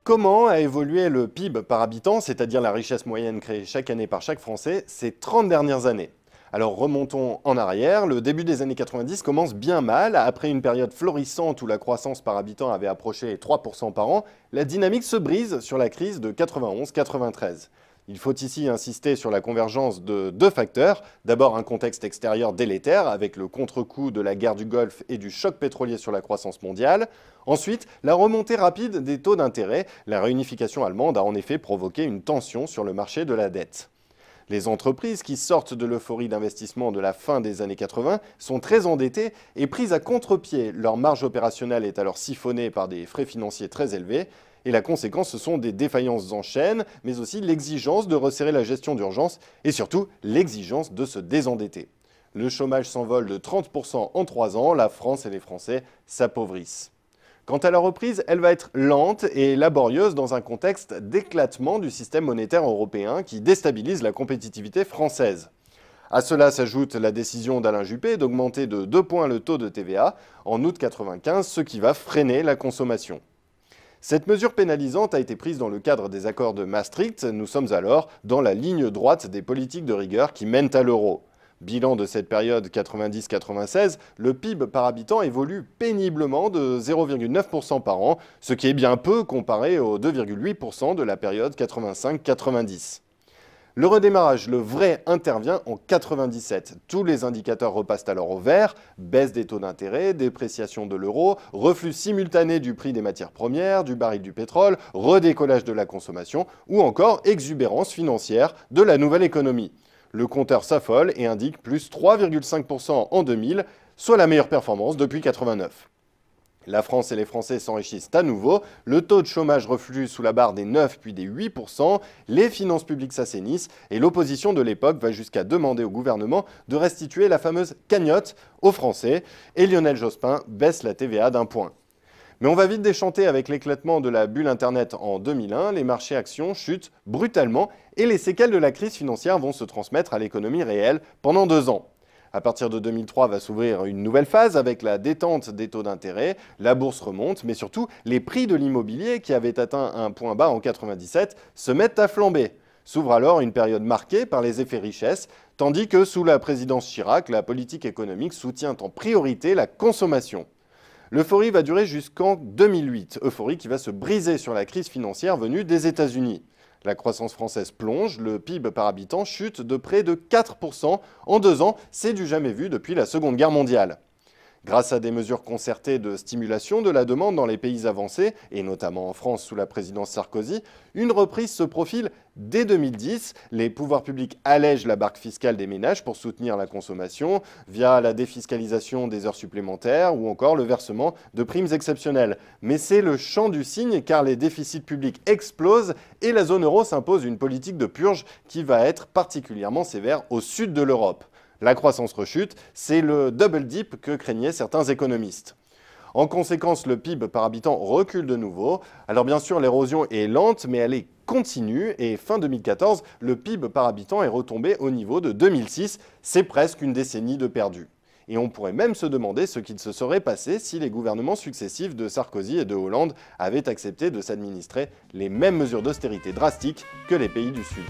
Comment a évolué le PIB par habitant, c'est-à-dire la richesse moyenne créée chaque année par chaque Français, ces 30 dernières années? Alors remontons en arrière, le début des années 90 commence bien mal. Après une période florissante où la croissance par habitant avait approché 3% par an, la dynamique se brise sur la crise de 91-93. Il faut ici insister sur la convergence de deux facteurs. D'abord un contexte extérieur délétère avec le contre-coup de la guerre du Golfe et du choc pétrolier sur la croissance mondiale. Ensuite, la remontée rapide des taux d'intérêt. La réunification allemande a en effet provoqué une tension sur le marché de la dette. Les entreprises qui sortent de l'euphorie d'investissement de la fin des années 80 sont très endettées et prises à contre-pied. Leur marge opérationnelle est alors siphonnée par des frais financiers très élevés. Et la conséquence, ce sont des défaillances en chaîne, mais aussi l'exigence de resserrer la gestion d'urgence et surtout l'exigence de se désendetter. Le chômage s'envole de 30% en 3 ans, la France et les Français s'appauvrissent. Quant à la reprise, elle va être lente et laborieuse dans un contexte d'éclatement du système monétaire européen qui déstabilise la compétitivité française. À cela s'ajoute la décision d'Alain Juppé d'augmenter de 2 points le taux de TVA en août 1995, ce qui va freiner la consommation. Cette mesure pénalisante a été prise dans le cadre des accords de Maastricht. Nous sommes alors dans la ligne droite des politiques de rigueur qui mènent à l'euro. Bilan de cette période 90-96, le PIB par habitant évolue péniblement de 0,9% par an, ce qui est bien peu comparé aux 2,8% de la période 85-90. Le redémarrage, le vrai, intervient en 97. Tous les indicateurs repassent alors au vert, baisse des taux d'intérêt, dépréciation de l'euro, reflux simultané du prix des matières premières, du baril du pétrole, redécollage de la consommation ou encore exubérance financière de la nouvelle économie. Le compteur s'affole et indique plus 3,5% en 2000, soit la meilleure performance depuis 89. La France et les Français s'enrichissent à nouveau, le taux de chômage reflue sous la barre des 9 puis des 8%, les finances publiques s'assainissent et l'opposition de l'époque va jusqu'à demander au gouvernement de restituer la fameuse cagnotte aux Français et Lionel Jospin baisse la TVA d'1 point. Mais on va vite déchanter avec l'éclatement de la bulle Internet en 2001, les marchés actions chutent brutalement et les séquelles de la crise financière vont se transmettre à l'économie réelle pendant 2 ans. À partir de 2003 va s'ouvrir une nouvelle phase avec la détente des taux d'intérêt, la bourse remonte, mais surtout les prix de l'immobilier qui avaient atteint un point bas en 97 se mettent à flamber. S'ouvre alors une période marquée par les effets richesse, tandis que sous la présidence Chirac, la politique économique soutient en priorité la consommation. L'euphorie va durer jusqu'en 2008, euphorie qui va se briser sur la crise financière venue des États-Unis. La croissance française plonge, le PIB par habitant chute de près de 4% en 2 ans, c'est du jamais vu depuis la Seconde Guerre mondiale. Grâce à des mesures concertées de stimulation de la demande dans les pays avancés, et notamment en France sous la présidence Sarkozy, une reprise se profile dès 2010. Les pouvoirs publics allègent la barque fiscale des ménages pour soutenir la consommation via la défiscalisation des heures supplémentaires ou encore le versement de primes exceptionnelles. Mais c'est le champ du cygne car les déficits publics explosent et la zone euro s'impose une politique de purge qui va être particulièrement sévère au sud de l'Europe. La croissance rechute, c'est le double dip que craignaient certains économistes. En conséquence, le PIB par habitant recule de nouveau. Alors bien sûr, l'érosion est lente, mais elle est continue. Et fin 2014, le PIB par habitant est retombé au niveau de 2006. C'est presque une décennie de perdu. Et on pourrait même se demander ce qu'il se serait passé si les gouvernements successifs de Sarkozy et de Hollande avaient accepté de s'administrer les mêmes mesures d'austérité drastiques que les pays du Sud.